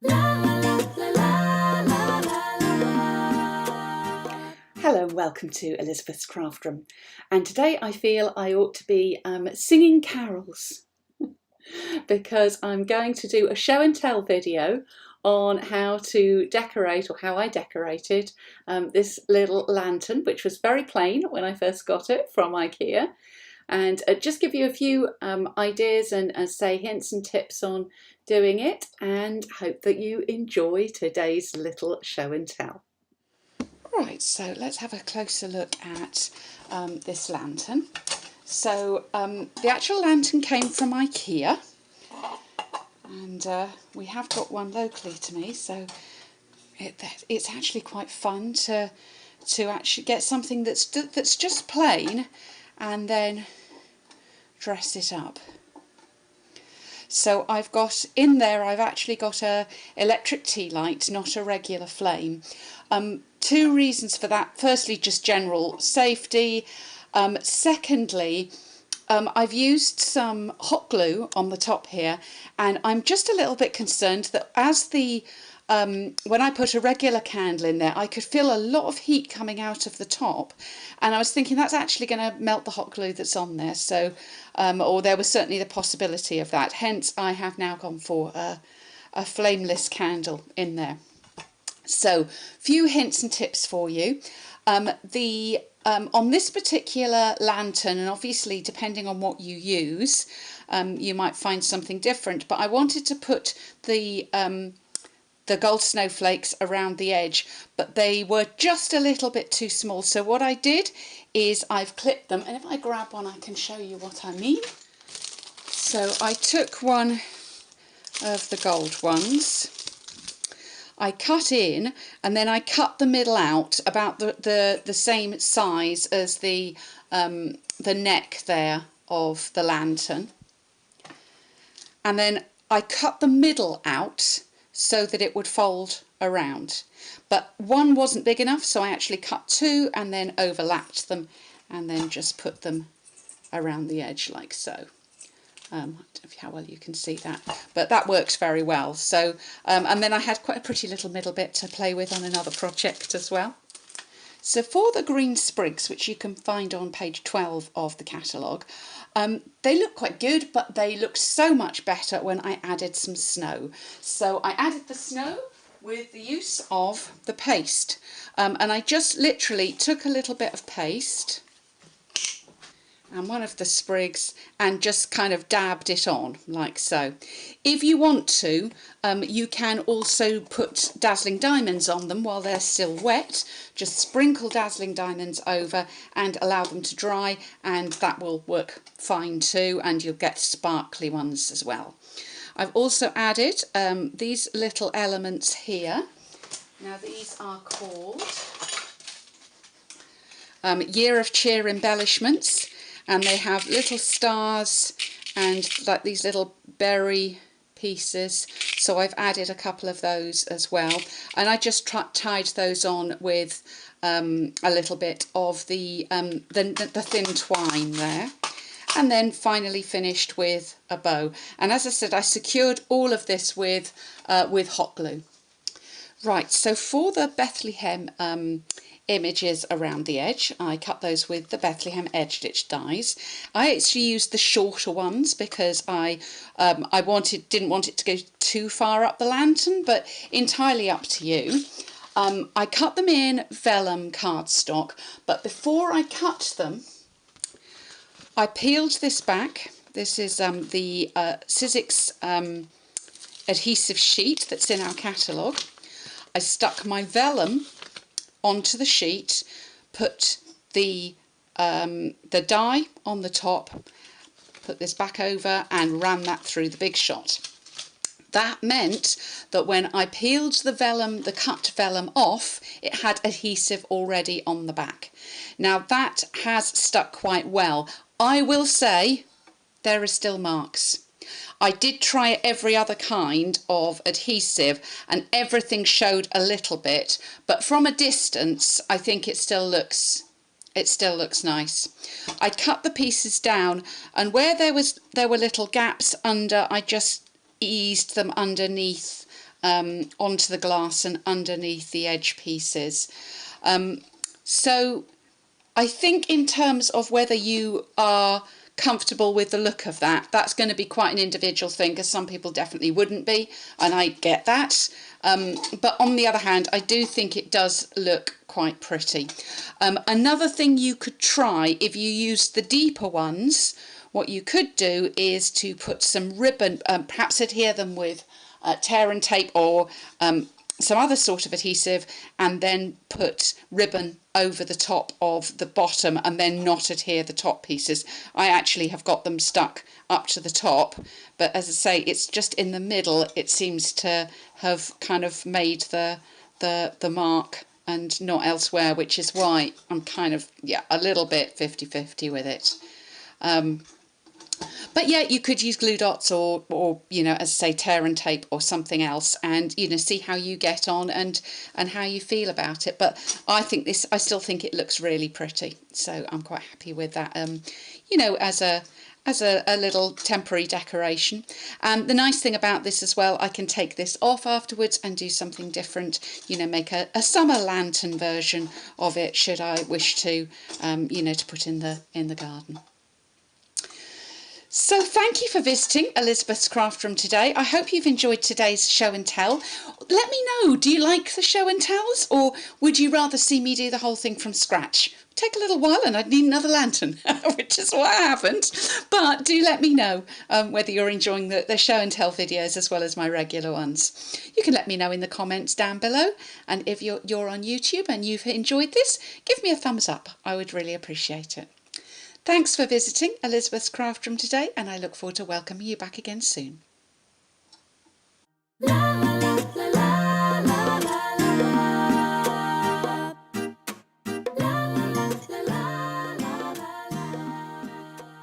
Hello and welcome to Elizabeth's Craft Room, and today I feel I ought to be singing carols because I'm going to do a show and tell video on how to decorate, or how I decorated this little lantern, which was very plain when I first got it from IKEA, and just give you a few ideas and say hints and tips on doing it, and hope that you enjoy today's little show and tell. Right, so let's have a closer look at this lantern. So the actual lantern came from IKEA, and we have got one locally to me, so it's actually quite fun to actually get something that's just plain and then dress it up. So I've got in there, I've actually got a electric tea light, not a regular flame. Two reasons for that. Firstly, just general safety. Secondly, I've used some hot glue on the top here, and I'm just a little bit concerned that as the when I put a regular candle in there, I could feel a lot of heat coming out of the top, and I was thinking that's actually going to melt the hot glue that's on there. So, or there was certainly the possibility of that. Hence, I have now gone for a flameless candle in there. So, few hints and tips for you. On this particular lantern, and obviously depending on what you use, you might find something different. But I wanted to put the gold snowflakes around the edge, but they were just a little bit too small. So what I did is I've clipped them, and if I grab one, I can show you what I mean. So I took one of the gold ones. I cut in, and then I cut the middle out about the same size as the neck there of the lantern, and then I cut the middle out so that it would fold around. But one wasn't big enough, so I actually cut two and then overlapped them, and then just put them around the edge like so. I don't know how well you can see that, but that works very well. So, and then I had quite a pretty little middle bit to play with on another project as well. So for the green sprigs, which you can find on page 12 of the catalogue, they look quite good, but they look so much better when I added some snow. So I added the snow with the use of the paste, and I just literally took a little bit of paste and one of the sprigs and just kind of dabbed it on like so. If you want to, you can also put dazzling diamonds on them while they're still wet. Just sprinkle dazzling diamonds over and allow them to dry, and that will work fine too, and you'll get sparkly ones as well. I've also added these little elements here. Now these are called Year of Cheer embellishments. And they have little stars and like these little berry pieces. So I've added a couple of those as well. And I just tied those on with a little bit of the thin twine there. And then finally finished with a bow. And as I said, I secured all of this with hot glue. Right, so for the Bethlehem images around the edge, I cut those with the Bethlehem edge stitch dies. I actually used the shorter ones because I didn't want it to go too far up the lantern, but entirely up to you. I cut them in vellum cardstock, but before I cut them, I peeled this back. This is the Sizzix adhesive sheet that's in our catalogue. I stuck my vellum onto the sheet, put the die on the top, put this back over and ran that through the Big Shot. That meant that when I peeled the vellum, the cut vellum off, it had adhesive already on the back. Now that has stuck quite well. I will say there are still marks. I did try every other kind of adhesive and everything showed a little bit, but from a distance I think it still looks nice. I cut the pieces down, and where there were little gaps under, I just eased them underneath onto the glass and underneath the edge pieces. So I think in terms of whether you are comfortable with the look of that, that's going to be quite an individual thing, because some people definitely wouldn't be, and I get that. But on the other hand, I do think it does look quite pretty. Another thing you could try, if you use the deeper ones, what you could do is to put some ribbon, perhaps adhere them with tear and tape or some other sort of adhesive, and then put ribbon over the top of the bottom and then not adhere the top pieces. I actually have got them stuck up to the top, but as I say, it's just in the middle it seems to have kind of made the mark and not elsewhere, which is why I'm kind of, yeah, a little bit 50-50 with it. But yeah, you could use glue dots or you know, as I say, tear and tape or something else, and you know, see how you get on and how you feel about it. But I still think it looks really pretty, so I'm quite happy with that. You know, as a little temporary decoration. And the nice thing about this as well, I can take this off afterwards and do something different, you know, make a summer lantern version of it, should I wish to, you know, to put in the garden. So thank you for visiting Elizabeth's Craft Room today. I hope you've enjoyed today's show and tell. Let me know, do you like the show and tells, or would you rather see me do the whole thing from scratch? Take a little while and I'd need another lantern, which is what happened. But do let me know whether you're enjoying the show and tell videos as well as my regular ones. You can let me know in the comments down below. And if you're on YouTube and you've enjoyed this, give me a thumbs up. I would really appreciate it. Thanks for visiting Elizabeth's Craft Room today, and I look forward to welcoming you back again soon.